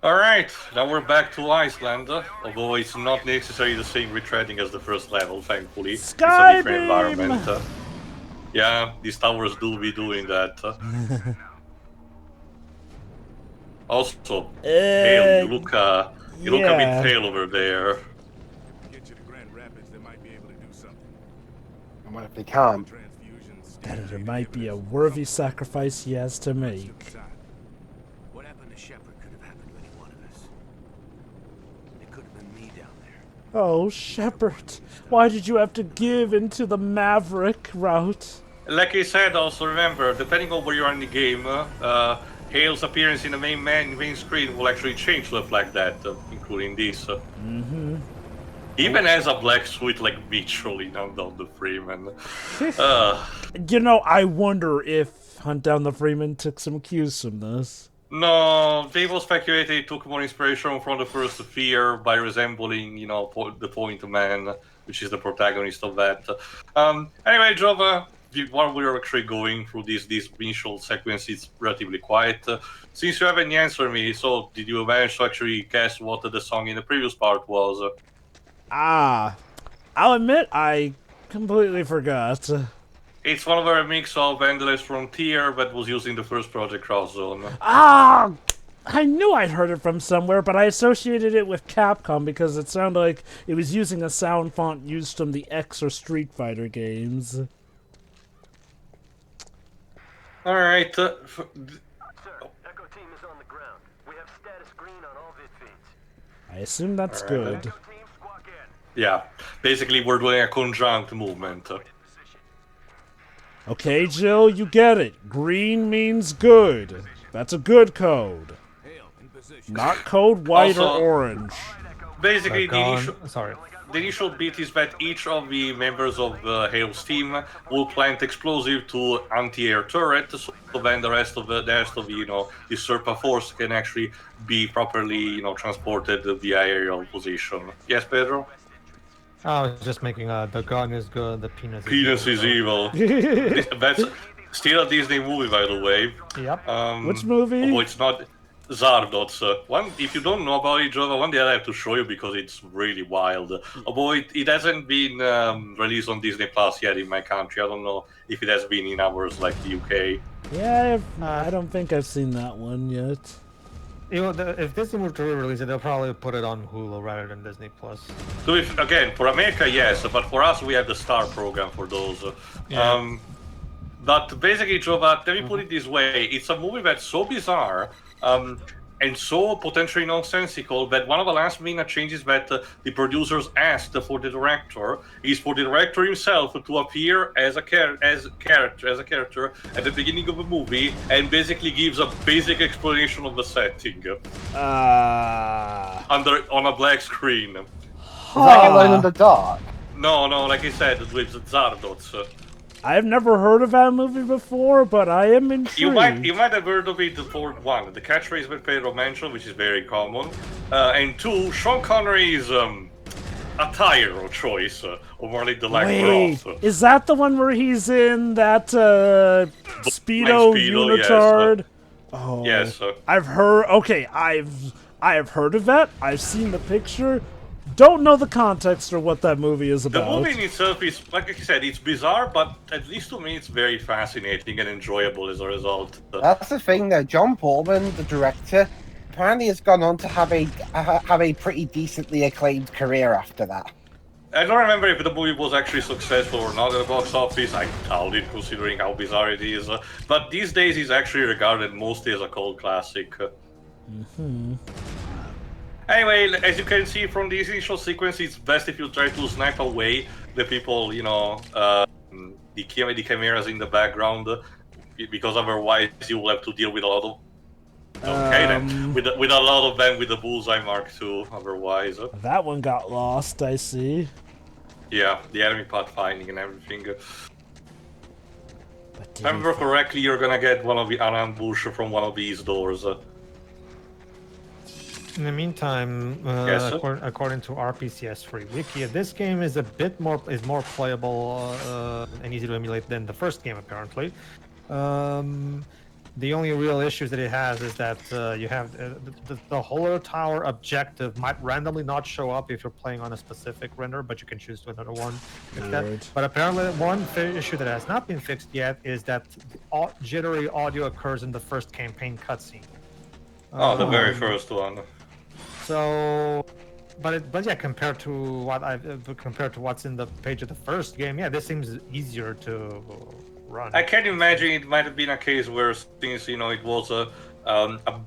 Alright, now we're back to Iceland, although it's not necessarily the same retreading as the first level, thankfully. It's a different Skybeam! environment. Yeah, these towers do be doing that. Also, Hale, uh, you look a bit yeah. pale over there. Get you to Grand Rapids, they might be able to do something. And what if they can't? Transfusions. That it might be a worthy sacrifice he has to make. What happened to Shepard could have happened to any one of us. It could have been me down there. Oh, Shepard, why did you have to give into the Maverick route? Like I said, also remember, depending on where you are in the game, Hale's appearance in the main screen will actually change stuff like that, including this. Even as a black suit like Mitch rolling down the Freeman. You know, I wonder if Hunt Down the Freeman took some cues from this. No, people speculate he took more inspiration from the first Fear by resembling, the Point Man, which is the protagonist of that. Anyway, Jova, while we're actually going through this initial sequence, it's relatively quiet. Since you haven't answered me, so did you manage to actually guess what the song in the previous part was? Ah, I'll admit I completely forgot. It's one of our mix of Endless Frontier that was used in the first Project Cross Zone. Ah, I knew I'd heard it from somewhere, but I associated it with Capcom because it sounded like it was using a sound font used from the X or Street Fighter games. Alright, Sir, Echo team is on the ground. We have status green on all vid feeds. I assume that's Alright. good. Echo team, squawk in. yeah, basically we're doing a conjunct movement. Okay, Jill, you get it. Green means good. That's a good code. Not code white Also- or orange. Basically, Sorry. the initial bit is that each of the members of Hale's team will plant explosive to anti-air turret, so then the rest of the the Serpa force can actually be properly transported via aerial position. Yes, Pedro. I was just making the gun is good, the penis. Penis is evil. That's still a Disney movie, by the way. Yep. Which movie? Although it's not Zardoz. One, if you don't know about it, Jova, one day I have to show you because it's really wild. Although it hasn't been released on Disney Plus yet in my country. I don't know if it has been in ours like the UK. Yeah, I don't think I've seen that one yet. You know, if Disney were to re-release it, they'll probably put it on Hulu rather than Disney Plus. So again, for America, yes, but for us, we have the Star program for those. Yeah. But basically, Jova, let me put it this way: it's a movie that's so bizarre. And so potentially nonsensical that one of the last minute changes that the producers asked for the director is for the director himself to appear as a character at the beginning of the movie and basically gives a basic explanation of the setting on a black screen. Is that Alone in the Dark? No, like I said, with Zardoz. I've never heard of that movie before, but I am intrigued. You might have heard of it for one, the catchphrase that Pedro mentioned, which is very common, and two, Sean Connery's attire choice, or more like the lack thereof. Is that the one where he's in that Speedo unitard? Yes. Oh, Yes. I've heard. Okay, I have heard of that. I've seen the picture. Don't know the context or what that movie is The about. movie in itself is, like I said, it's bizarre, but at least to me, it's very fascinating and enjoyable as a result. That's the thing, though. John Portman, the director, apparently has gone on to have a pretty decently acclaimed career after that. I don't remember if the movie was actually successful or not at the box office. I doubt it, considering how bizarre it is. But these days, it's actually regarded mostly as a cult classic. Anyway, as you can see from this initial sequence, it's best if you try to snipe away the people, the chimeras in the background, because otherwise you will have to deal with a lot of. Okay, then with a lot of them with the bullseye mark II. Otherwise, that one got lost. I see. Yeah, the enemy path finding and everything. If I remember correctly, you're gonna get one of the an ambush from one of these doors. In the meantime, Yes, according to RPCS Free Wiki, this game is more playable and easy to emulate than the first game, apparently. The only real issues that it has is that you have the Hólar Tower objective might randomly not show up if you're playing on a specific render, but you can choose to another one. Weird. But apparently, one issue that has not been fixed yet is that jittery audio occurs in the first campaign cutscene. Oh, the very first one. So, but yeah, compared to what's in the page of the first game, yeah, this seems easier to run. I can imagine it might have been a case where, since it was a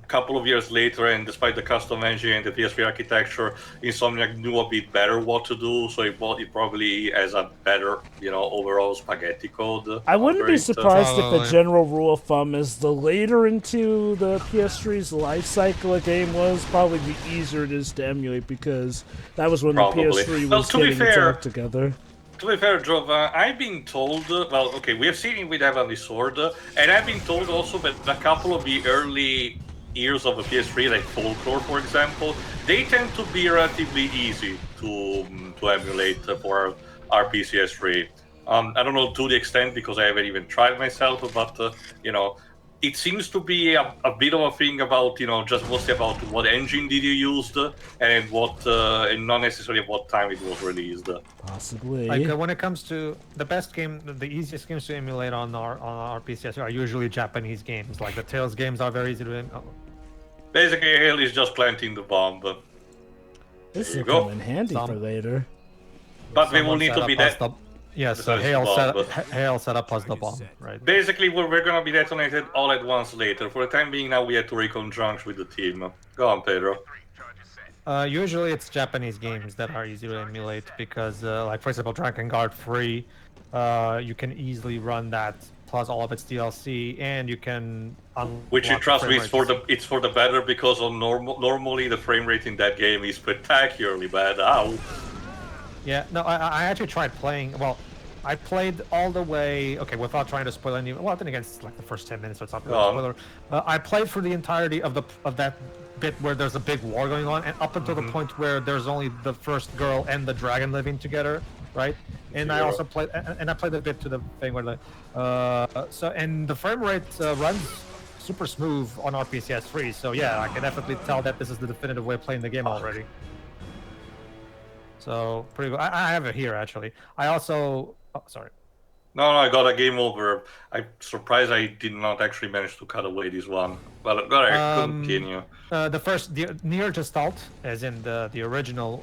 couple of years later, and despite the custom engine and the PS3 architecture, Insomniac knew a bit better what to do, so it probably has a better, overall spaghetti code. I wouldn't be surprised if the Probably. general rule of thumb is the later into the PS3's life cycle a game was, probably the easier it is to emulate, because that was when Probably. the PS3 Well, was to be getting its fair- act together. To be fair, Jove, I've been told, we have seen it with Heavenly Sword, and I've been told also that a couple of the early years of the PS3, like Folklore, for example, they tend to be relatively easy to emulate for RPCS3. I don't know to the extent, because I haven't even tried myself, but, it seems to be a bit of a thing about, just mostly about what engine did you use, and and not necessarily at what time it was released. Possibly. Like when it comes to the best game, the easiest games to emulate on our PCS are usually Japanese games. Like the Tales games are very easy to. Basically, Hale is just planting the bomb. This There you will go. come in handy for later. But they will need to be that. Yes, so Besides Hale set up as the bomb, right? Basically, we're going to be detonated all at once later. For the time being, now we have to reconjunct with the team. Go on, Pedro. Usually it's Japanese games that are easy to emulate because, like for example, Dragon Guard 3, you can easily run that plus all of its DLC, and you can. Which you unlock trust me, frame it's for the better, because on normally the frame rate in that game is spectacularly bad. Ow. Yeah, no, I actually tried playing. Well, I played all the way. Okay, without trying to spoil any. Well, then again, it's like the first 10 minutes, so it's not really a spoiler. I played for the entirety of that bit where there's a big war going on, and up until the point where there's only the first girl and the dragon living together, right? And I also played, and I played a bit to the thing where and the frame rate runs super smooth on RPCS 3. So yeah, I can definitely tell that this is the definitive way of playing the game already. So pretty good. I have it here actually. I also, sorry. No, I got a game over. I'm surprised I did not actually manage to cut away this one. Well, continue. The Nier Gestalt, as in the original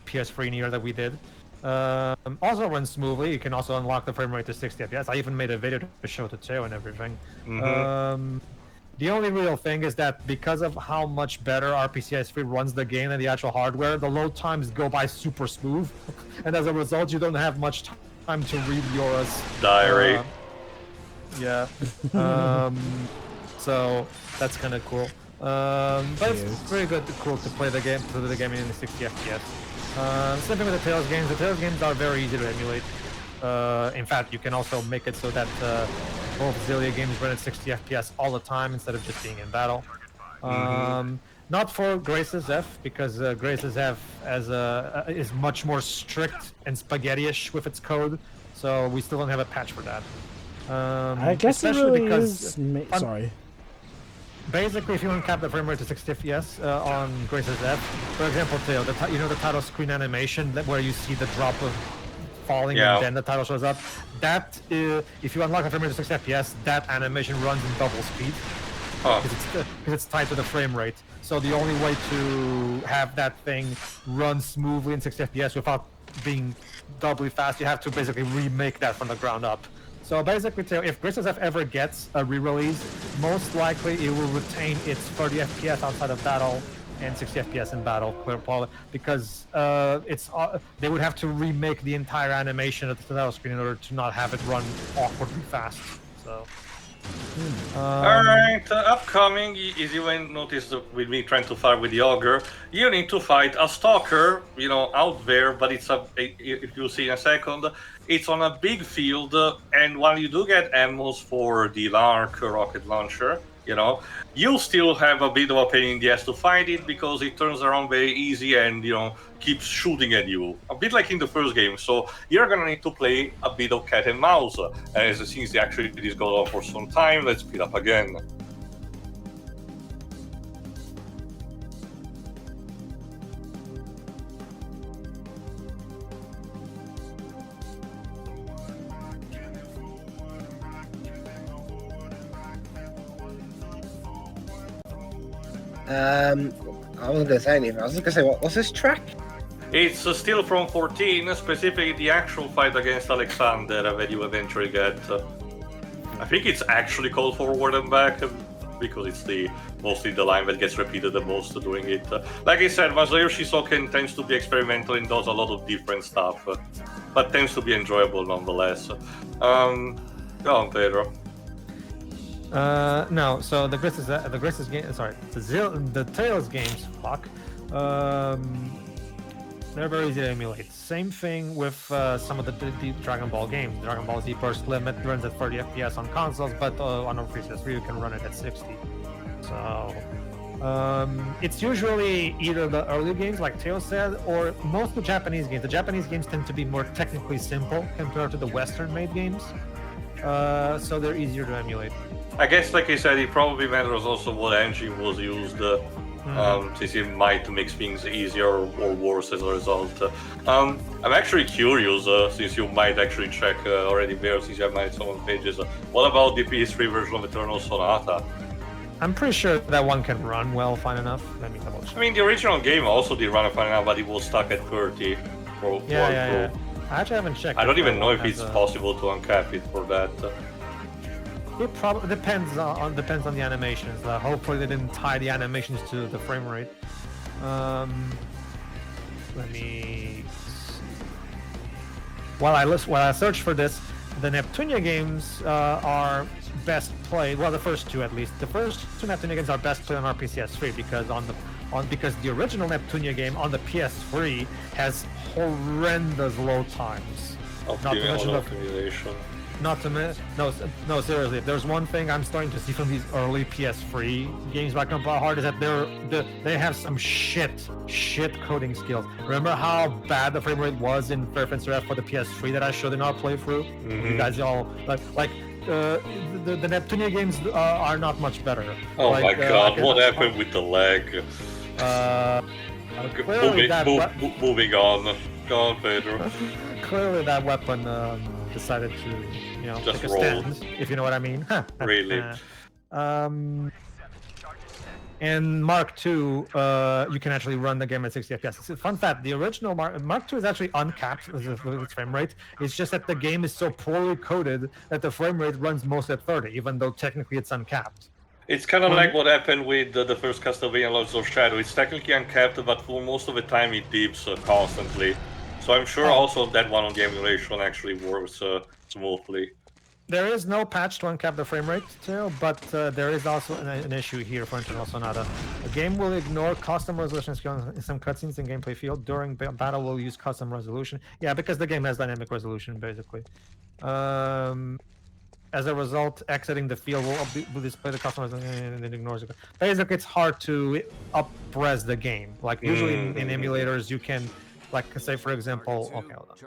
PS3 Nier that we did, also runs smoothly. You can also unlock the frame rate to 60 FPS. I even made a video to show the tail and everything. The only real thing is that because of how much better RPCS3 runs the game than the actual hardware, the load times go by super smooth, and as a result, you don't have much time to read your diary. Yeah. So that's kind of cool. But it's very good, cool to play the game in the 60 FPS. Same thing with the Tales games. The Tales games are very easy to emulate. In fact, you can also make it so that both Xillia games run at 60 FPS all the time instead of just being in battle. Not for Grace's F, because Grace's F is much more strict and spaghetti-ish with its code, so we still don't have a patch for that. I guess it really is. Sorry. Basically, if you want to cap the frame rate to 60 FPS on Grace's F, for example, Theo, the title screen animation where you see the drop of falling and then the title shows up. That if you unlock the frame rate to 60 FPS, that animation runs in double speed because it's tied to the frame rate. So the only way to have that thing run smoothly in 60 FPS without being doubly fast, you have to basically remake that from the ground up. So basically, if Grace's F ever gets a re-release, most likely it will retain its 30 FPS outside of battle and 60 FPS in battle, because they would have to remake the entire animation of the title screen in order to not have it run awkwardly fast. So. Alright, upcoming, as you went noticed with me trying to fight with the ogre, you need to fight a stalker, out there, but if you see in a second, it's on a big field, and while you do get ammos for the Lark rocket launcher, you still have a bit of a pain in the ass to fight it, because it turns around very easy and, keeps shooting at you. A bit like in the first game, so you're gonna need to play a bit of cat and mouse. And since actually this goes on for some time, let's speed up again. I wasn't gonna say anything. I was just gonna say, what was this track? It's still from 14, specifically the actual fight against Alexander that you eventually get. I think it's actually called Forward and Back because it's mostly the line that gets repeated the most doing it. Like I said, Masahiro Shisoken tends to be experimental and does a lot of different stuff, but tends to be enjoyable nonetheless. Go on, Pedro. No, so the Graces game, sorry, the Tales games, fuck. They're very easy to emulate. Same thing with some of the Dragon Ball games. Dragon Ball Z Burst Limit runs at 30 FPS on consoles, but on a PS3 you can run it at 60. So it's usually either the early games, like Teo said, or most of the Japanese games. The Japanese games tend to be more technically simple compared to the Western-made games, so they're easier to emulate. I guess, like I said, it probably matters also what engine was used. Since it might make things easier or worse as a result. I'm actually curious, since you might actually check already there, since you have made some of the pages. What about the PS3 version of Eternal Sonata? I'm pretty sure that one can run well, fine enough. Let me double check. I mean, the original game also did run fine enough, but it was stuck at 30. Yeah. I actually haven't checked. I don't even know if it's possible to uncap it for that. It probably depends on the animations. Hopefully they didn't tie the animations to the frame rate. Let me see. While I search for this, the Neptunia games are best played. Well, the first two at least. The first two Neptunia games are best played on our PS3 because because the original Neptunia game on the PS3 has horrendous load times. Not to mention No, seriously. If there's one thing I'm starting to see from these early PS3 games back on hard is that they have some shit coding skills. Remember how bad the frame rate was in Fair Fencer F for the PS3 that I showed in our playthrough? Mm-hmm. You guys all the Neptunia games are not much better. Oh my god, what happened with the leg? Moving on. Go on, Pedro. Clearly that weapon decided to, just take a roll. stand, if you know what I mean. Really? And Mark II, you can actually run the game at 60 FPS. Fun fact, the original Mark II is actually uncapped with its frame rate. It's just that the game is so poorly coded that the frame rate runs most at 30, even though technically it's uncapped. It's kind of like what happened with the first Castlevania Lords of Shadow. It's technically uncapped, but for most of the time it dips constantly. So I'm sure also that one on the emulation actually works smoothly. There is no patch to uncap the frame rate still, but there is also an issue here for Eternal Sonata. The game will ignore custom resolution skills in some cutscenes and gameplay field. During battle, will use custom resolution. Yeah, because the game has dynamic resolution, basically. As a result, exiting the field will display the custom resolution and it ignores it. Basically, it's hard to up-res the game. Like, usually in emulators, you can... Like, say, for example... Okay, hold on.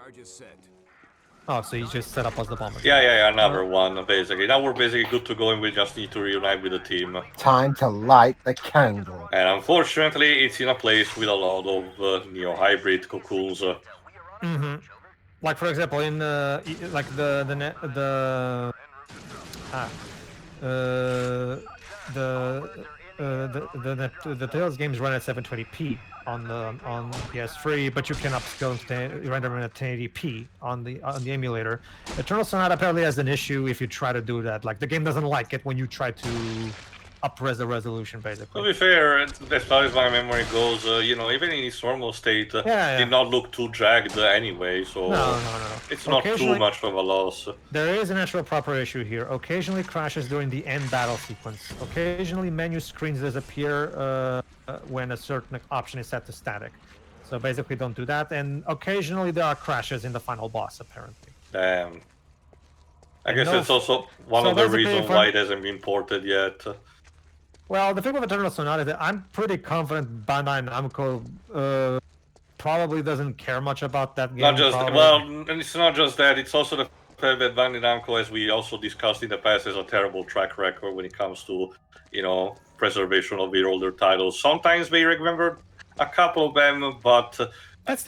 Oh, so you just set up as the bomber. Yeah, another one, basically. Now we're basically good to go and we just need to reunite with the team. Time to light the candle. And unfortunately, it's in a place with a lot of neo-hybrid cocoons. Mm-hmm. Like, for example, in the Tales games run at 720p on PS3, but you can upscale to render them at 1080p on the emulator. Eternal Sonata apparently has an issue if you try to do that. Like, the game doesn't like it when you try to up-res the resolution, basically. To be fair, as far as my memory goes, even in its normal state, did not look too jagged anyway, so no. It's not too much of a loss. There is an actual proper issue here. Occasionally crashes during the end battle sequence. Occasionally menu screens disappear when a certain option is set to static. So basically don't do that, and occasionally there are crashes in the final boss, apparently. Damn. I guess it's also one of the reasons why it hasn't been ported yet. Well, the thing with Eternal Sonata is that I'm pretty confident Bandai Namco probably doesn't care much about that game. And it's not just that, it's also the fact that Bandai Namco, as we also discussed in the past, has a terrible track record when it comes to, preservation of their older titles. Sometimes they remember a couple of them, but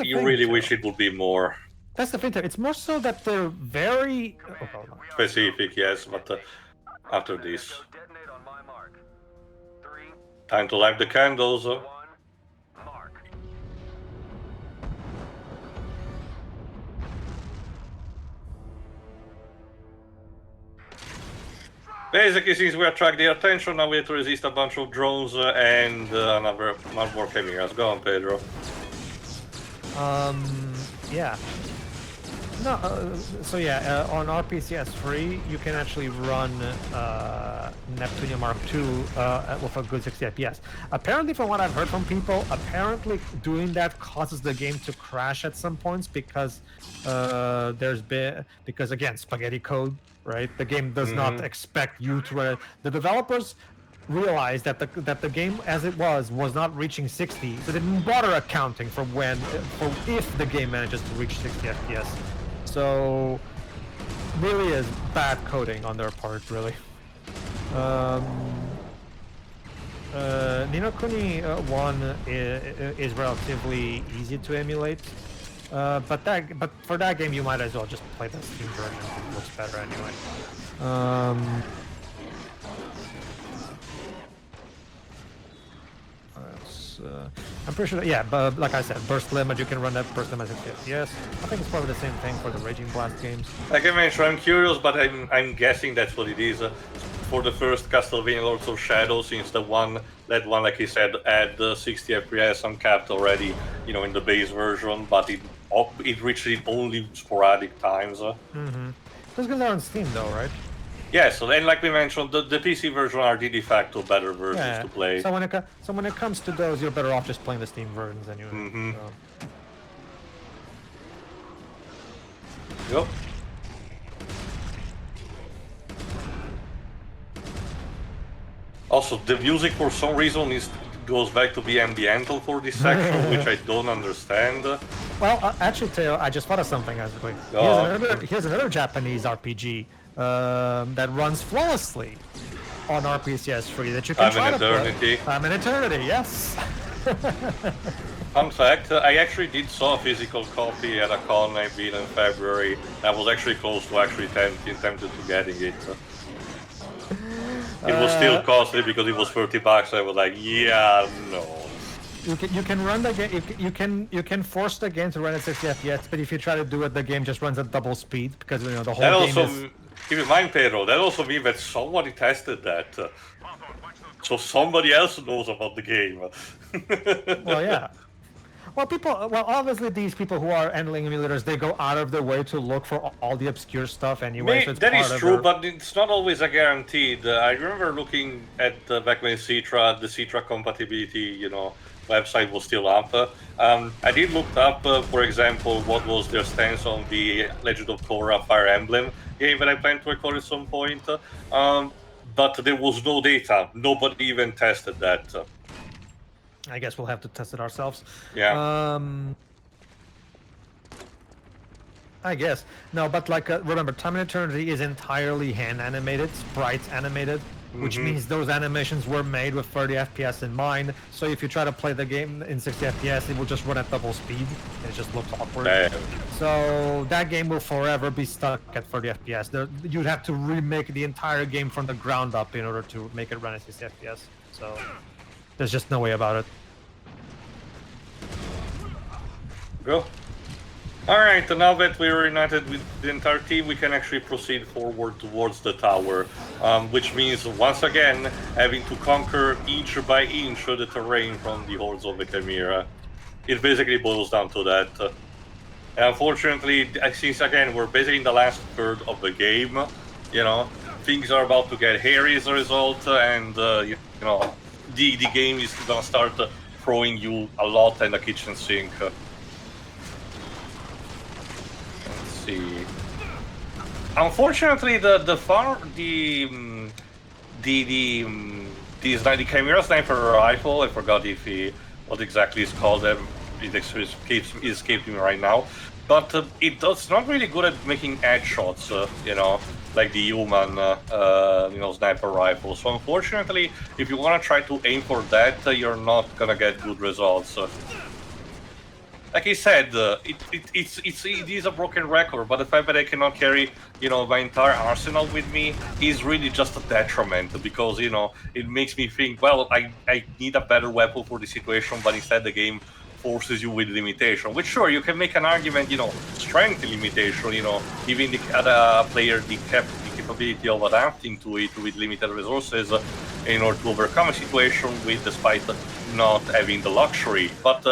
you really wish it would be more. That's the thing, it's more so that they're very... specific, yes, but after this... Time to light the candles. One, mark. Basically, since we attract their attention, now we have to resist a bunch of drones and one more chimeras. Go on, Pedro. Yeah. No, so yeah, on RPCS 3, you can actually run Neptunia Mark II with a good 60 FPS. Apparently, from what I've heard from people, apparently doing that causes the game to crash at some points because because again, spaghetti code, right? The game does not expect you to run it. The developers realized that the game as it was not reaching 60, so they didn't bother accounting for if the game manages to reach 60 FPS. So really is bad coding on their part, really. Ni no Kuni 1 is relatively easy to emulate, but for that game you might as well just play the Steam version. It looks better anyway. I'm pretty sure that, yeah, but like I said, burst limit, you can run that burst limit at 60 FPS. I think it's probably the same thing for the Raging Blast games. Like I mentioned, I'm curious, but I'm guessing that's what it is. For the first Castlevania Lords of Shadow, since that one, like he said, had 60 FPS uncapped already, you know, in the base version, but it reached it only sporadic times. Those games are on Steam though, right? Yeah, so then, like we mentioned, the PC version are the de facto better versions Yeah. to play. So when it comes to those, you're better off just playing the Steam versions anyway. So. Yep. Also, the music for some reason goes back to be ambiental for this section, which I don't understand. Well, actually, Teo, I just thought of something actually. Here's another Japanese RPG that runs flawlessly on RPCS 3 that you can try to play. Time in Eternity, yes. Fun fact, I actually did saw a physical copy at a con I've been in February. I was actually close to actually tempted to getting it. It was still costly because it was $30. I was like, yeah, no. You can run the game. You can force the game to run at 60 FPS, but if you try to do it, the game just runs at double speed because you know the whole game is. Keep in mind, Pedro, that also means that somebody tested that. So somebody else knows about the game. Well, yeah. Well, obviously these people who are handling emulators, they go out of their way to look for all the obscure stuff anyway. So that is true, but it's not always a guaranteed. I remember looking at back when the Citra compatibility, you know, website was still up. I did look up, for example, what was their stance on the Legend of Korra Fire Emblem game that I plan to record at some point. But there was no data. Nobody even tested that. I guess we'll have to test it ourselves. Yeah. I guess. No, but like, remember, Time and Eternity is entirely hand animated, sprites animated, which means those animations were made with 30 FPS in mind. So if you try to play the game in 60 FPS, it will just run at double speed. It just looks awkward. Damn. So that game will forever be stuck at 30 FPS. You'd have to remake the entire game from the ground up in order to make it run at 60 FPS. So there's just no way about it. Go. Alright, now that we're united with the entire team, we can actually proceed forward towards the tower. Which means, once again, having to conquer inch by inch the terrain from the hordes of the Chimera. It basically boils down to that. And unfortunately, since again, we're basically in the last third of the game, you know, things are about to get hairy as a result, and, you know, the game is gonna start throwing you a lot in the kitchen sink. Unfortunately, the Chimera Sniper rifle, I forgot what exactly it's called. It escaped me right now. But it's not really good at making edge shots, you know, like the human, you know, sniper rifle. So unfortunately, if you want to try to aim for that, you're not gonna get good results. like I said, it is a broken record, but the fact that I cannot carry, my entire arsenal with me is really just a detriment because, it makes me think, well, I need a better weapon for the situation, but instead the game forces you with limitation. Which, sure, you can make an argument, strength limitation, giving the other player the capability of adapting to it with limited resources in order to overcome a situation with, despite not having the luxury. But,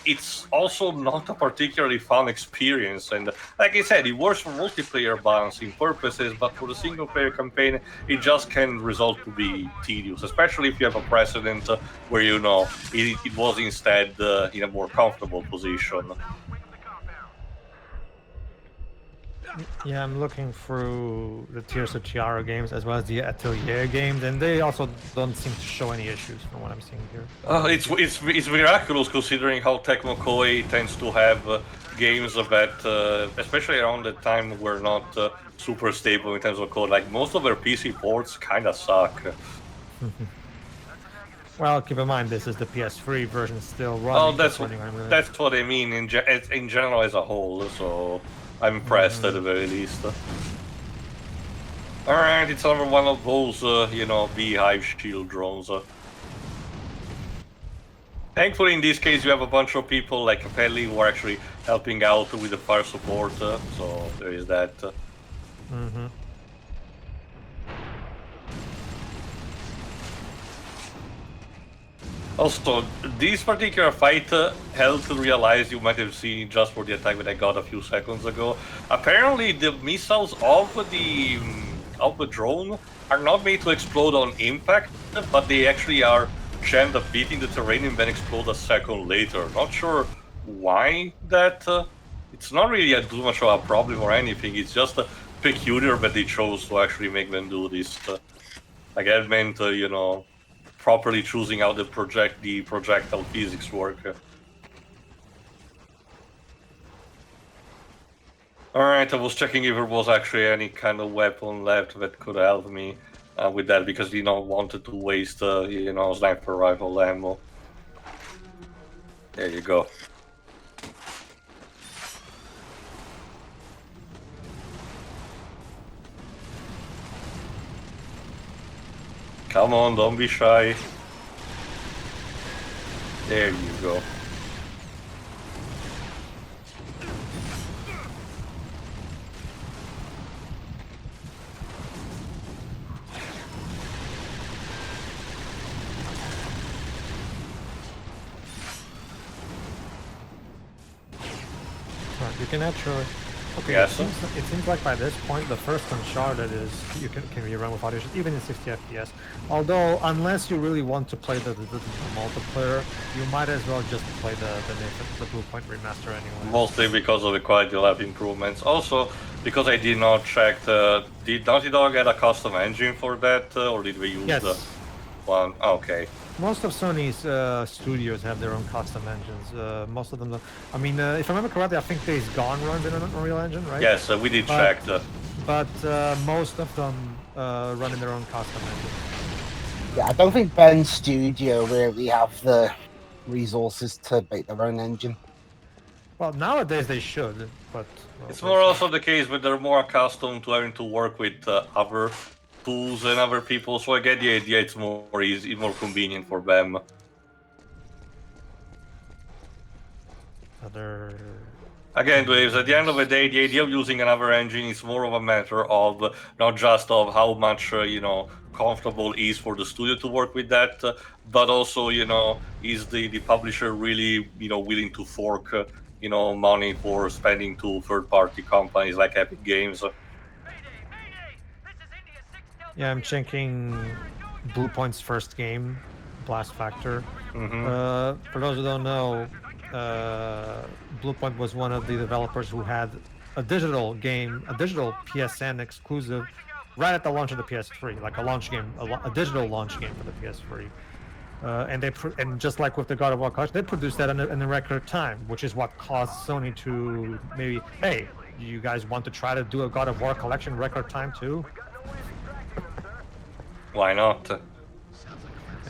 it's also not a particularly fun experience, and like I said, it works for multiplayer balancing purposes, but for the single player campaign it just can result to be tedious, especially if you have a precedent where it was instead in a more comfortable position. Yeah, I'm looking through the Tears of Tiara games as well as the Atelier games, and they also don't seem to show any issues from what I'm seeing here. It's miraculous considering how Tecmo Koei tends to have games that, especially around the time, were not super stable in terms of code. Like most of their PC ports kind of suck. Well, keep in mind this is the PS3 version still running. Oh, that's what I mean in general as a whole. So I'm impressed at the very least. Alright, it's another one of those, beehive shield drones. Thankfully, in this case, you have a bunch of people like Capelli who are actually helping out with the fire support, so there is that. Also, this particular fight helped to realize, you might have seen just for the attack that I got a few seconds ago. Apparently, the missiles of the drone are not made to explode on impact, but they actually are jammed a bit in the terrain and then explode a second later. Not sure why that. It's not really too much of a problem or anything. It's just peculiar that they chose to actually make them do this. Like that meant, properly choosing how the projectile physics work. Alright, I was checking if there was actually any kind of weapon left that could help me with that, because wanted to waste sniper rifle ammo. There you go. Come on, don't be shy. There you go. You can actually. Okay, Yes. it seems like by this point the first Uncharted is can be run without issues, even in 60 FPS. Although, unless you really want to play the multiplayer, you might as well just play the Blue Point remaster anyway. Mostly because of the quality of life improvements. Also, because I did not check did Naughty Dog get a custom engine for that, or did we use the one? Okay. Most of Sony's studios have their own custom engines. Most of them don't. I mean, if I remember correctly, I think Days Gone runs in an Unreal Engine, right? Yes, we did check. But most of them run in their own custom engine. Yeah, I don't think Ben's studio really have the resources to make their own engine. Well, nowadays they should, but... Well, It's more also the case that they're more accustomed to having to work with other tools and other people, so I get the idea it's more easy, more convenient for them. Again, Waves, at the end of the day, the idea of using another engine is more of a matter of not just of how much, comfortable it is for the studio to work with that, but also, is the publisher really, willing to fork, money for spending to third-party companies like Epic Games. Yeah, I'm checking Blue Point's first game, Blast Factor. For those who don't know, Blue Point was one of the developers who had a digital game, a digital PSN exclusive, right at the launch of the PS3, like a launch game, a digital launch game for the PS3. And just like with the God of War collection, they produced that in a record time, which is what caused Sony to maybe, hey, you guys want to try to do a God of War collection record time too? Why not?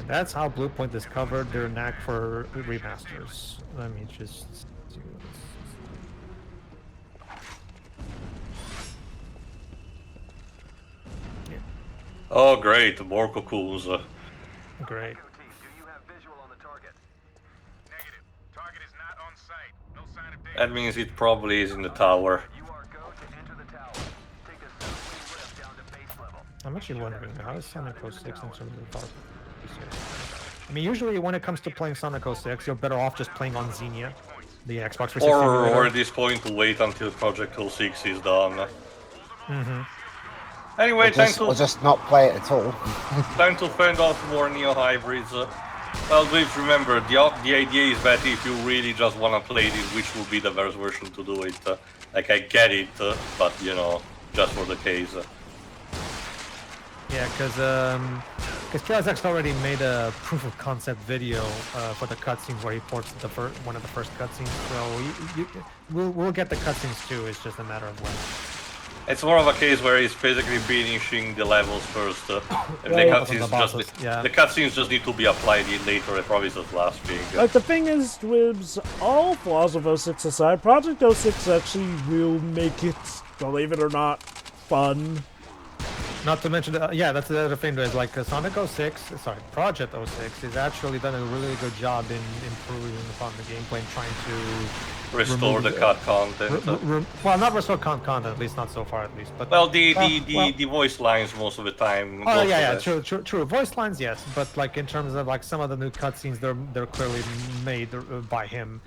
And that's how Bluepoint discovered their knack for remasters. Let me just see this. Oh, great, more cocoons. Great. Do you have visual on the target? Negative. Target is not on site. No sign of danger. That means it probably is in the tower. You are go to enter the tower. Take a southerly lift down to base level. I'm actually wondering, how is Sonic 06 in terms of power? I mean, usually when it comes to playing Sonic 06, you're better off just playing on Xenia, the Xbox 360 Or emulator. at this point to wait until Project 06 is done. Mm-hmm. Anyway, Or just not play it at all. time to fend off more Neo hybrids. Well, please remember, the idea is that if you really just want to play this, which will be the best version to do it. Like, I get it, but, you know, just for the case. Yeah, because TriZax already made a proof of concept video for the cutscenes where he ports the one of the first cutscenes. So we'll get the cutscenes too. It's just a matter of when. It's more of a case where he's basically finishing the levels first. The cutscenes just need to be applied in later. It probably just last thing. Like, the thing is, with all flaws of 06 aside, Project 06 actually will make it, believe it or not, fun. Not to mention, yeah, that's the other thing. Is like Sonic 06, sorry, Project 06 has actually done a really good job in improving upon the gameplay and trying to restore the cut content. Well, not restore content, at least not so far, at least. But well, the voice lines most of the time. Oh yeah, true. Voice lines, yes, but like in terms of like some of the new cutscenes, they're clearly made by him.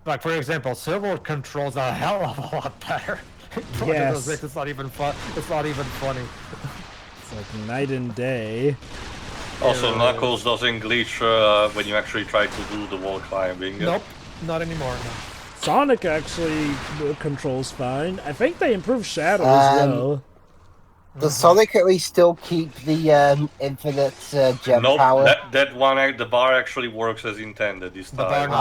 Like for example, Silver controls a hell of a lot better. Yes. It's not even fun. It's not even funny. It's like night and day. Also, Knuckles doesn't glitch when you actually try to do the wall climbing. Nope, not anymore. No. Sonic actually controls fine. I think they improved Shadow as well. Does Sonic at least still keep the infinite gem power? That one, the bar actually works as intended this time.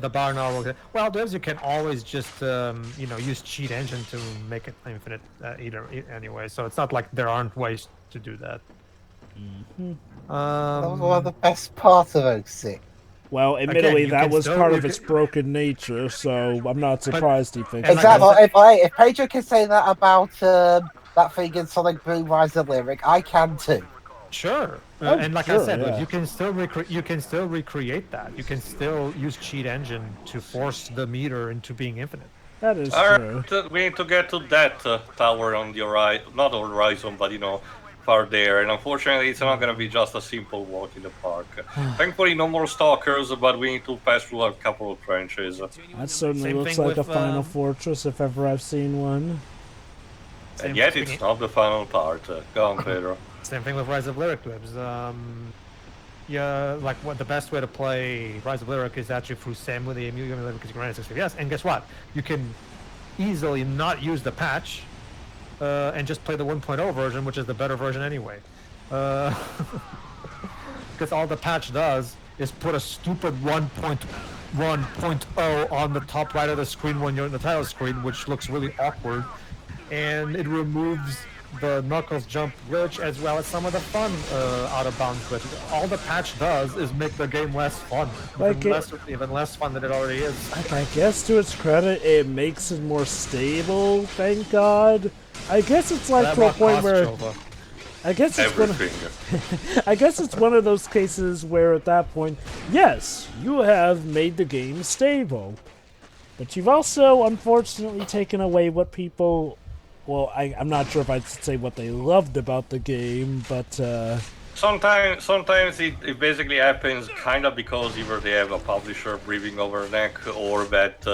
The bar now works. Well, there's you can always just use cheat engine to make it infinite anyway. So it's not like there aren't ways to do that. Mm-hmm. That was one of the best parts of 06. Well, admittedly, that was part of its broken nature, so I'm not surprised he fixed it. Exactly. If Pedro can say that about that thing in Sonic Boom Rise of Lyric, I can too. Sure. And like I said, look, you can still recreate that. You can still use cheat engine to force the meter into being infinite. That is true. We need to get to that tower on the horizon, not the horizon, but far there. And unfortunately, it's not going to be just a simple walk in the park. Thankfully, no more stalkers, but we need to pass through a couple of trenches. That certainly looks like a final fortress if ever I've seen one. And yet, it's not the final part. Go on, Pedro. Same thing with Rise of Lyric Clips. Yeah, like what the best way to play Rise of Lyric is actually through Sam with the emulator because you can run at 60 FPS. And guess what? You can easily not use the patch and just play the 1.0 version, which is the better version anyway. Because all the patch does is put a stupid 1.1.0 on the top right of the screen when you're in the title screen, which looks really awkward. And it removes the Knuckles jump glitch as well as some of the fun out of bounds glitches. All the patch does is make the game less fun, even less fun than it already is. I guess to its credit, it makes it more stable. Thank God. I guess it's like to a point where I guess it's I guess it's one of those cases where at that point, yes, you have made the game stable, but you've also unfortunately taken away what people. Well, I'm not sure if I'd say what they loved about the game, but sometimes it basically happens kind of because either they have a publisher breathing over their neck, or that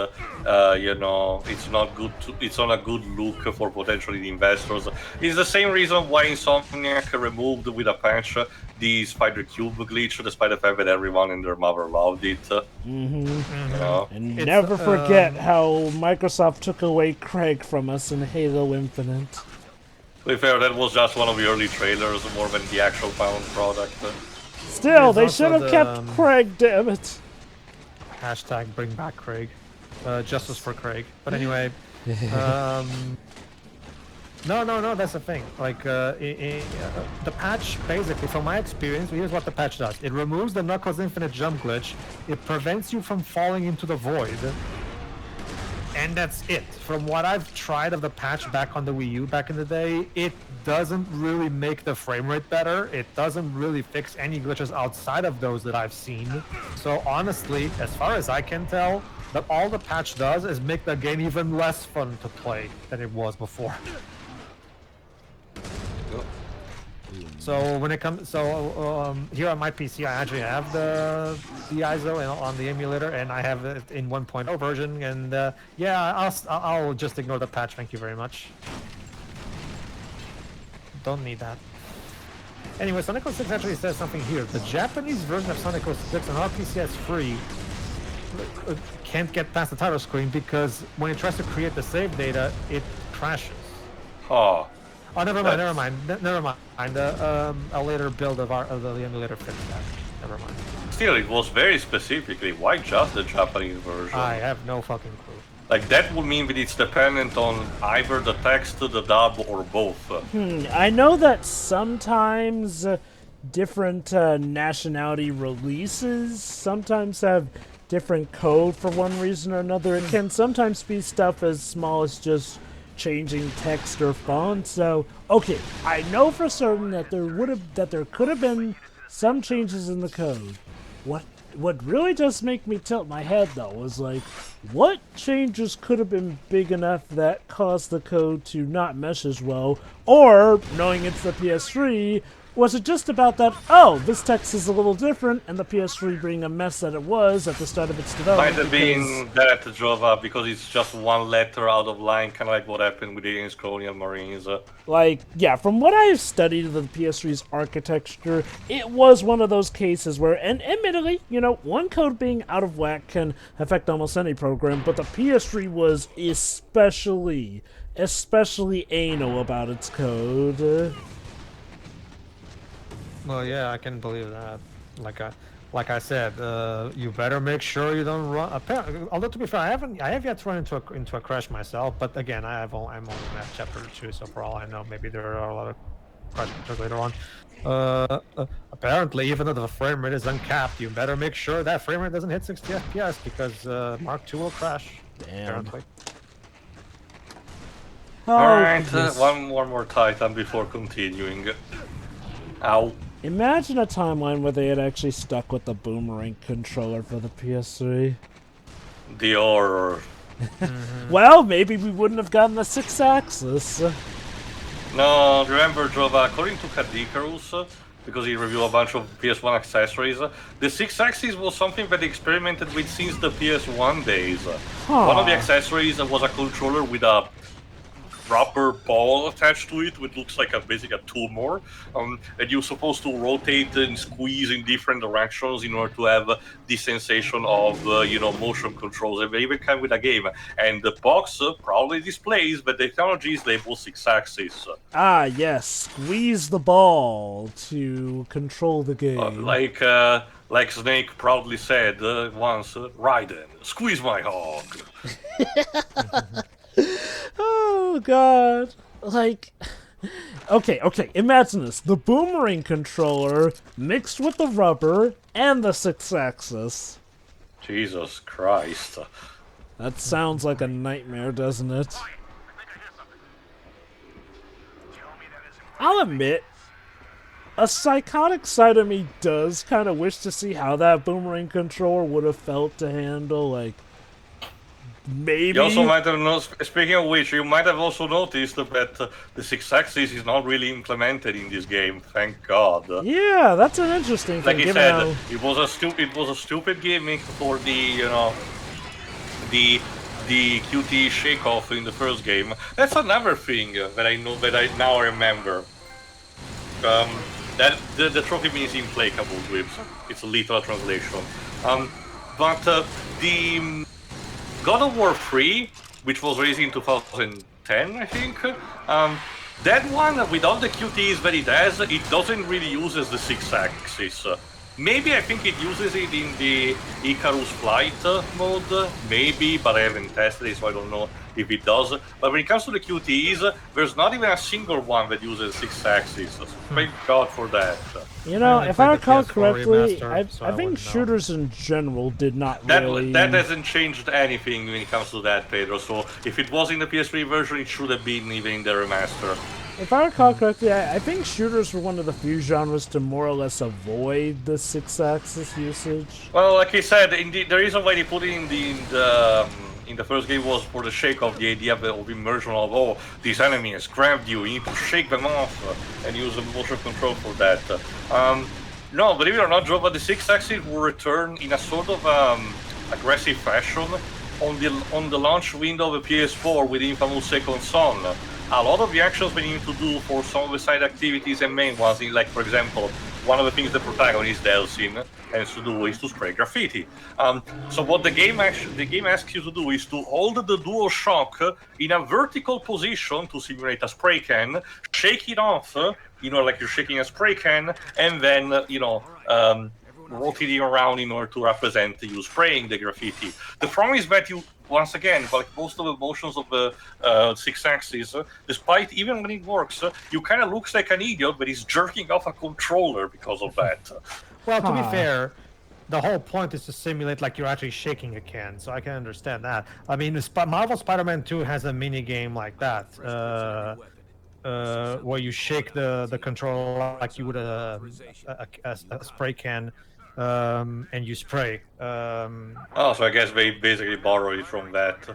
it's not good. It's not a good look for potentially the investors. It's the same reason why Insomniac removed with a patch the Spider Cube glitch, despite the fact that everyone and their mother loved it. And never forget how Microsoft took away Craig from us in Halo Infinite. To be fair, that was just one of the early trailers more than the actual final product. Still, they should have kept Craig, damn it. Hashtag bring back Craig. Justice for Craig. But anyway, No, that's the thing. Like, the patch, basically, from my experience, here's what the patch does. It removes the Knuckles Infinite Jump glitch, it prevents you from falling into the void, and that's it. From what I've tried of the patch back on the Wii U back in the day, it doesn't really make the frame rate better. It doesn't really fix any glitches outside of those that I've seen. So honestly, as far as I can tell, that all the patch does is make the game even less fun to play than it was before. So when it comes, here on my PC, I actually have the ISO on the emulator, and I have it in 1.0 version. And yeah, I'll just ignore the patch. Thank you very much. Don't need that. Anyway, Sonic 06 actually says something here. The Japanese version of Sonic 06 on RPCS free can't get past the title screen because when it tries to create the save data, it crashes. Oh. Oh, never mind. A later build of the emulator fixed that. Never mind. Still, it was very specifically. Why just the Japanese version? I have no fucking clue. Like, that would mean that it's dependent on either the text, the dub, or both. I know that sometimes different nationality releases sometimes have different code for one reason or another. It can sometimes be stuff as small as just changing text or font. So, okay, I know for certain that there could have been some changes in the code. What really does make me tilt my head though was like, what changes could have been big enough that caused the code to not mesh as well? Or, knowing it's the PS3, was it just about that, oh, this text is a little different, and the PS3 being a mess that it was at the start of its development? Might have been that drove up because it's just one letter out of line, kind of like what happened with the Aliens Colonial Marines. Like, yeah, from what I've studied of the PS3's architecture, it was one of those cases where, and admittedly, you know, one code being out of whack can affect almost any program, but the PS3 was especially anal about its code. Well, yeah, I can believe that. Like I said, you better make sure you don't run. Although to be fair, I have yet to run into a crash myself. But again, I'm only at chapter 2, so for all I know, maybe there are a lot of crashes later on. Apparently, even though the frame rate is uncapped, you better make sure that frame rate doesn't hit 60 FPS because Mark II will crash. Damn. Apparently. Oh, Alright, one more Titan before continuing. Ow. Imagine a timeline where they had actually stuck with the boomerang controller for the PS3. The horror. Well, maybe we wouldn't have gotten the 6-axis. No, remember, Jova, according to Kadikarus, because he reviewed a bunch of PS1 accessories, the 6-axis was something that they experimented with since the PS1 days. One of the accessories was a controller with a rubber ball attached to it, which looks like basically a tumor, and you're supposed to rotate and squeeze in different directions in order to have the sensation of, motion controls. And they even come with a game. And the box proudly displays that the technology is labeled 6-axis. Ah, yes. Squeeze the ball to control the game. Like Snake proudly said once, Raiden, squeeze my hog. Oh, God. Like, okay, imagine this. The boomerang controller mixed with the rubber and the 6-axis. Jesus Christ. That sounds like a nightmare, doesn't it? I'll admit, a psychotic side of me does kind of wish to see how that boomerang controller would have felt to handle, like, maybe. You also might have noticed, speaking of which, you might have also noticed that the 6-axis is not really implemented in this game. Thank God. Yeah, that's an interesting thing. Like I said, it was a stupid gimmick for the QT shake-off in the first game. That's another thing that I now remember. That the trophy means implacable grips. It's a literal translation. But the God of War 3, which was released in 2010, I think, that one, with all the QTs that it has, it doesn't really use the 6-axis. Maybe I think it uses it in the Icarus flight mode, maybe, but I haven't tested it, so I don't know if it does. But when it comes to the QTEs, there's not even a single one that uses 6 axis. So thank God for that. You know, if I recall correctly, remaster, I think shooters in general did not That really... that hasn't changed anything when it comes to that, Pedro. So if it was in the PS3 version, it should have been even in the remaster. If I recall correctly, I think shooters were one of the few genres to more or less avoid the 6-axis usage. Well, like I said, the reason why they put it in the first game was for the sake of the idea of immersion of, oh, this enemy has grabbed you, you need to shake them off and use a motion control for that. No, believe it or not, Jova, the 6-axis will return in a sort of aggressive fashion on the launch window of the PS4 with the infamous Second Son. A lot of the actions we need to do for some of the side activities and main ones, like, for example, one of the things the protagonist Delsin has to do is to spray graffiti. So what the game asks you to do is to hold the dual shock in a vertical position to simulate a spray can, shake it off, like you're shaking a spray can, and then, rotating around in order to represent you spraying the graffiti. The problem is that you, once again, like most of the motions of the 6-axis, despite even when it works, you kind of looks like an idiot that is jerking off a controller because of that. Well, to be fair, the whole point is to simulate like you're actually shaking a can, so I can understand that. I mean, Marvel Spider-Man 2 has a mini game like that, where you shake the controller like you would a spray can. And you spray. Oh, so I guess they basically borrowed it from that.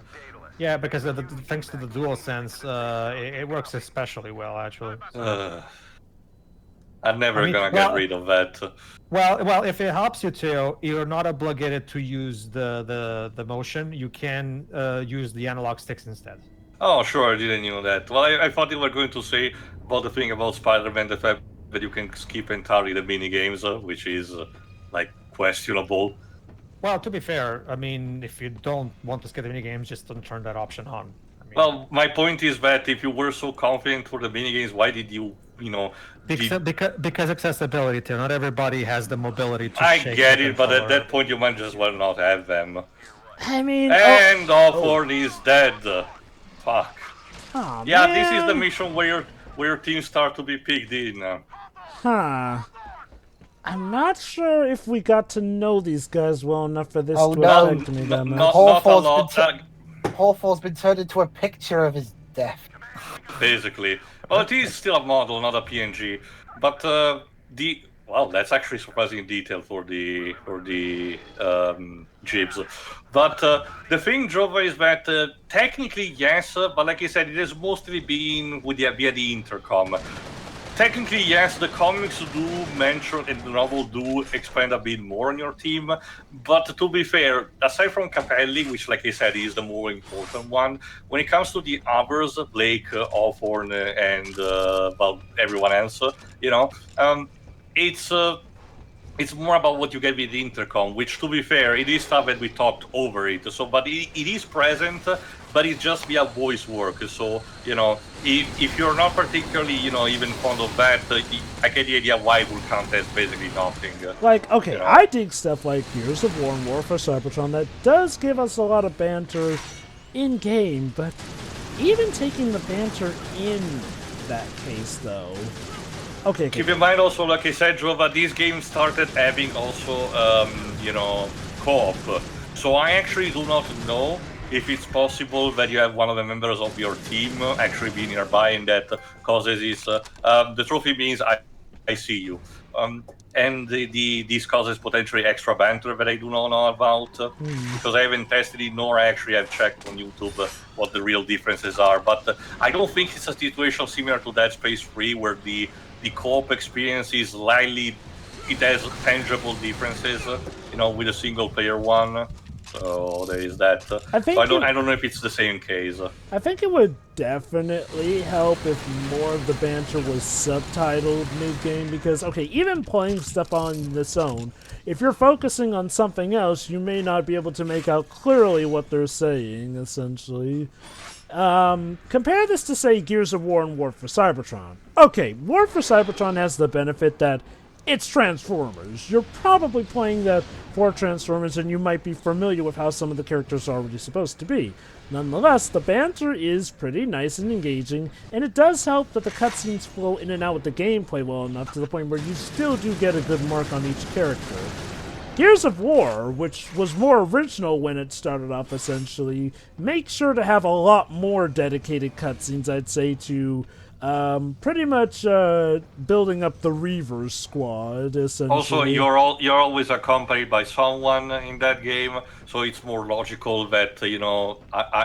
Yeah, because thanks to the DualSense, it works especially well, actually. I'm never gonna get rid of that. Well, if it helps you, Theo, you're not obligated to use the motion. You can use the analog sticks instead. Oh, sure, I didn't know that. Well, I thought you were going to say about the thing about Spider-Man, the fact that you can skip entirely the mini games, which is like questionable. Well, to be fair, I mean, if you don't want to skip the mini games, just don't turn that option on. I mean, well, my point is that if you were so confident for the mini games, why did you, because accessibility, Theo. Not everybody has the mobility to. I get it, but at that point you might just well not have them. I mean, and Hawthorne is dead. Fuck. Oh, yeah, man. This is the mission where your teams start to be picked in. Huh. I'm not sure if we got to know these guys well enough for this to affect me that much. Hawthorne's been turned into a picture of his death. Basically. Well, it is still a model, not a PNG. But that's actually surprising detail for the jibs. But the thing, Jova, is that technically yes, but like I said, it has mostly been via the intercom. Technically, yes, the comics do mention and the novel do expand a bit more on your team, but to be fair, aside from Capelli, which, like I said, is the more important one, when it comes to the others, Blake, Hawthorne, and everyone else, it's more about what you get with the intercom, which, to be fair, it is stuff that we talked over it. So, but it is present, but it's just via voice work. So, if you're not particularly, even fond of that, I get the idea why it will count as basically nothing. Like, okay, I dig stuff like Gears of War and War for Cybertron that does give us a lot of banter in game, but even taking the banter in that case, though. Okay. Keep in mind also, like I said, Jova, these games started having also, co-op. So I actually do not know if it's possible that you have one of the members of your team actually be nearby, and that causes this. The trophy means I see you. And this causes potentially extra banter that I do not know about, because I haven't tested it, nor actually have checked on YouTube what the real differences are. But I don't think it's a situation similar to Dead Space 3, where the co-op experience is it has tangible differences, with a single-player one. So there is that. I don't know if it's the same case. I think it would definitely help if more of the banter was subtitled mid-game, because, okay, even playing stuff on its own, if you're focusing on something else, you may not be able to make out clearly what they're saying, essentially. Compare this to, say, Gears of War and War for Cybertron. Okay, War for Cybertron has the benefit that it's Transformers. You're probably playing that for Transformers, and you might be familiar with how some of the characters are already supposed to be. Nonetheless, the banter is pretty nice and engaging, and it does help that the cutscenes flow in and out with the gameplay well enough to the point where you still do get a good mark on each character. Gears of War, which was more original when it started off essentially, makes sure to have a lot more dedicated cutscenes, I'd say, to pretty much building up the Reavers squad, essentially. Also, you're always accompanied by someone in that game, so it's more logical that,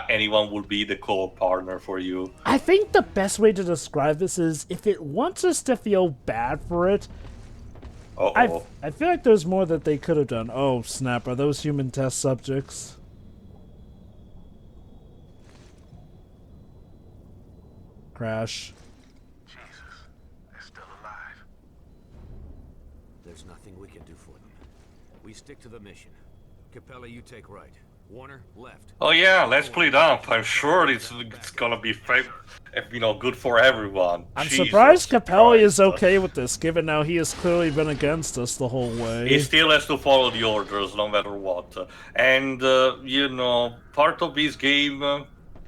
anyone will be the co-op partner for you. I think the best way to describe this is, if it wants us to feel bad for it, Uh-oh. I feel like there's more that they could have done. Oh, snap. Are those human test subjects? Crash. Jesus, they're still alive. There's nothing we can do for them. We stick to the mission. Capella, you take right. Warner, left. Oh yeah, let's split up. I'm sure it's gonna be good for everyone. I'm Jesus surprised Capelli Christ. is okay with this, given now he has clearly been against us the whole way. He still has to follow the orders, no matter what. And part of this game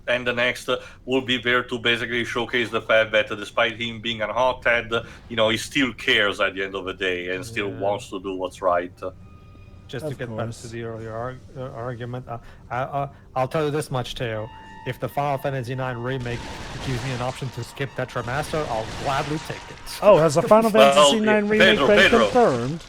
and the next will be there to basically showcase the fact that despite him being a hothead, he still cares at the end of the day and still wants to do what's right. Just to Of get back course. to the earlier argument, I'll tell you this much, Teo. If the Final Fantasy IX remake gives me an option to skip that remaster, I'll gladly take it. Oh, has a Final Fantasy IX remake been Pedro. confirmed?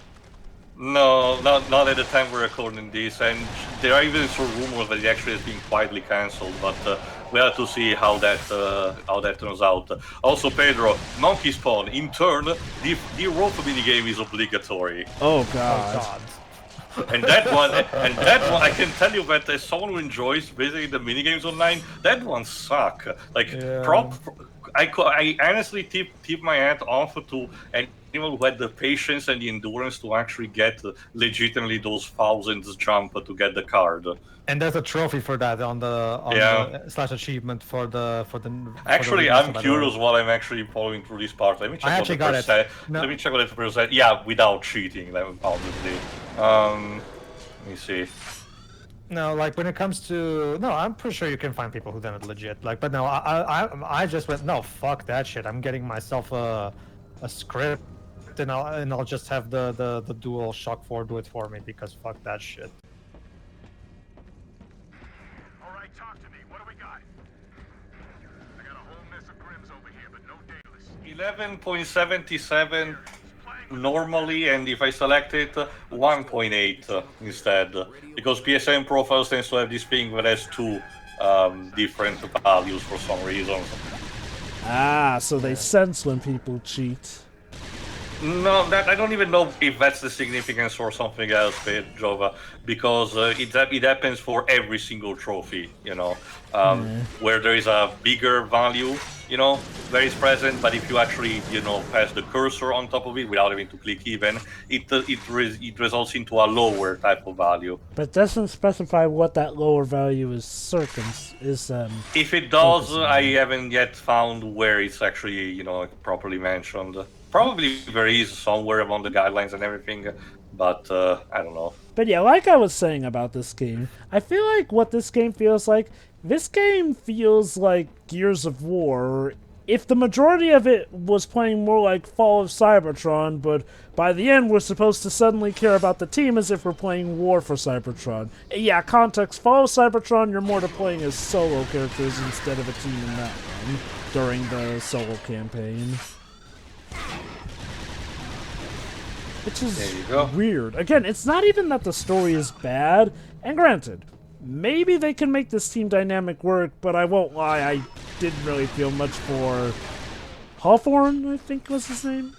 No, not at the time we're recording this, and there are even some rumors that it actually has been quietly cancelled, but we have to see how that turns out. Also, Pedro, Monkey Spawn, in turn, the rope minigame is obligatory. Oh, Oh God. God. And that one, I can tell you that as someone who enjoys basically the minigames online, that one suck. Like, Yeah. I honestly tip my hat off to anyone who had the patience and the endurance to actually get legitimately those thousands jump to get the card. And there's a trophy for that on the slash achievement for the. Actually, I'm curious while I'm actually following through this part. Let me check I what actually the got percent. it. No. Let me check what the percent. Yeah, without cheating, obviously. Let me see. No, like when it comes to I'm pretty sure you can find people who done it legit. Like, but no, I just went no, fuck that shit. I'm getting myself a script, and I'll just have the dual shock 4 do it for me because fuck that shit. All right, talk to me. What do we got? I got a whole mess of Grims over here, but no Daedalus. 11.77 normally, and if I select it, 1.8 instead, because PSN profiles tends to have this thing that has two different values for some reason. Ah, so they sense when people cheat. No, I don't even know if that's the significance or something else, Jova, because it happens for every single trophy, where there is a bigger value, that is present, but if you actually, pass the cursor on top of it without having to click even, it results into a lower type of value. But it doesn't specify what that lower value is If it does, I haven't yet found where it's actually, properly mentioned. Probably there is somewhere among the guidelines and everything, but I don't know. But yeah, like I was saying about this game, I feel like what this game feels like Gears of War, if the majority of it was playing more like Fall of Cybertron, but by the end we're supposed to suddenly care about the team as if we're playing War for Cybertron. Yeah, context, Fall of Cybertron, you're more to playing as solo characters instead of a team in that one, during the solo campaign. Which is weird. Again, it's not even that the story is bad, and granted, maybe they can make this team dynamic work, but I won't lie, I didn't really feel much for Hawthorne, I think was his name?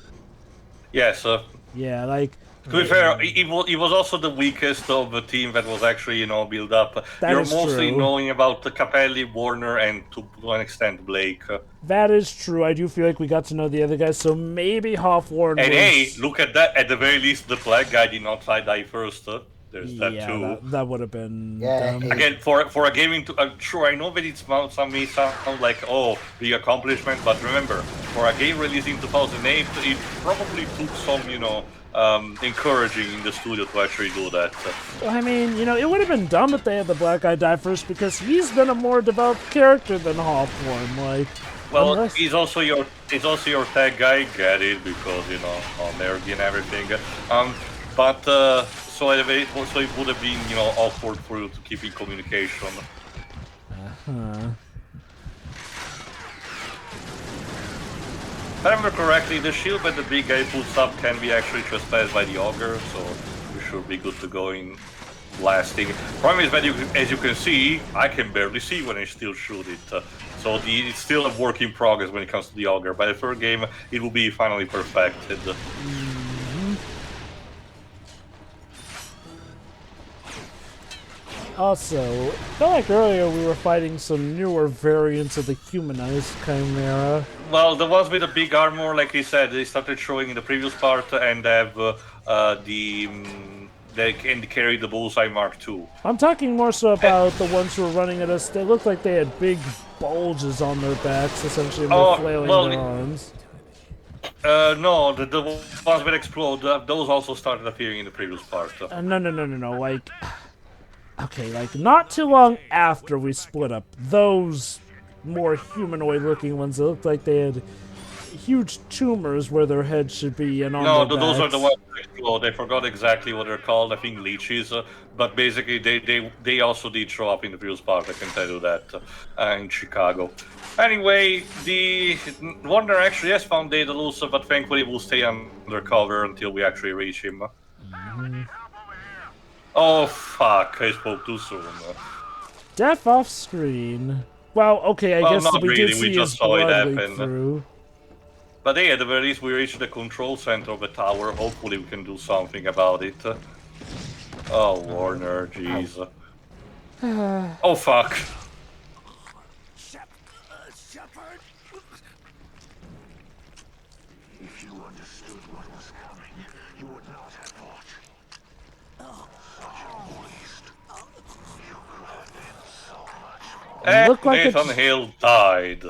Yes. Yeah, like... To be fair, it was also the weakest of the team that was actually, built up. You're mostly knowing about Capelli, Warner, and to an extent Blake. That is true. I do feel like we got to know the other guys, so maybe Hawthorne And was... hey, look at that. At the very least, the black guy did not die first. There's that too. That would have been... Again, for a gaming... sure, I know that it may sound like, big accomplishment, but remember, for a game released in 2008, it probably took some, encouraging in the studio to actually do that. Well, I mean, you know, it would have been dumb if they had the black guy die first because he's been a more developed character than Hawthorne. Like, well, unless... he's also your tag guy. Get it because you know nerdy and everything. But so it would have been awkward for you to keep in communication. If I remember correctly, the shield that the big guy puts up can be actually trespassed by the auger, so you should be good to go in blasting. Problem is that, as you can see, I can barely see when I still shoot it. So it's still a work in progress when it comes to the auger. By the third game, it will be finally perfected. Also, I felt like earlier we were fighting some newer variants of the humanized Chimera. Well, the ones with the big armor, like he said, they started showing in the previous part and have they can carry the Bullseye Mark II. I'm talking more so about the ones who were running at us. They looked like they had big bulges on their backs, essentially, and were flailing their arms. No, the ones that explode, those also started appearing in the previous part. No. Like, okay, like not too long after we split up, those more humanoid-looking ones that looked like they had huge tumors where their heads should be and on their backs. Those are the ones that explode. I forgot exactly what they're called. I think leeches, but basically they also did show up in the previous part. I can tell you that in Chicago. Anyway, the Warner actually has found Daedalus, but thankfully we'll stay undercover until we actually reach him. Oh fuck! I spoke too soon. Death off screen. Well, okay, I guess we did see his blood leak through. But hey, at the very least, we reached the control center of the tower. Hopefully, we can do something about it. Oh, Warner, jeez. Oh, fuck. Shepard! If you understood what was coming, you would not have fought. Such a waste. You could have been so much more. And Look like Nathan Hill died.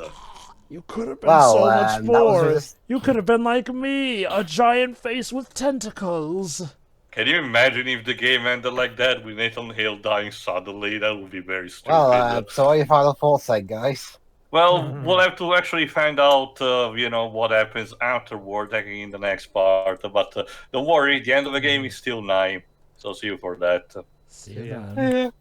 You could have been so much more. You could have been like me, a giant face with tentacles. Can you imagine if the game ended like that, with Nathan Hill dying suddenly? That would be very stupid. Well, so what your final thoughts then, guys? Well, we'll have to actually find out, what happens afterward, in the next part. But don't worry, the end of the game is still 9. So see you for that. See you then.